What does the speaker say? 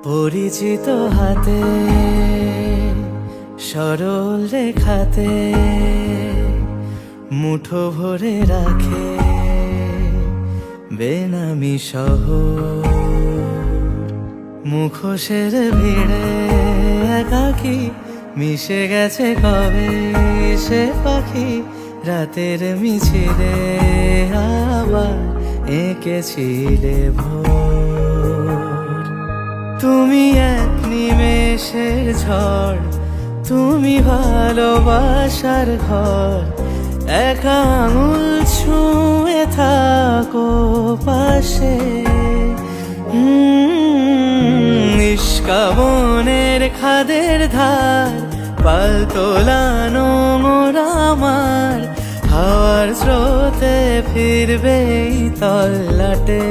পরিচিত হাতে সরল রেখাতে মুঠো ভরে রাখে বেনামি শহর। মুখোশের ভিড়ে একাকী মিশে গেছে কবে সে পাখি, রাতের মিছিলে আবার এঁকেছিলে ভোর। তুমি এক নিমেষের ঝড়, তুমি ভালোবাসার ঘর, একা আঙুল ছুঁয়ে থাকো পাশে। নিষ্কাবনের খাদের ধার, পাল তোলানো মোরা আমার, হাওয়ার স্রোতে ফিরবে তল্লাটে।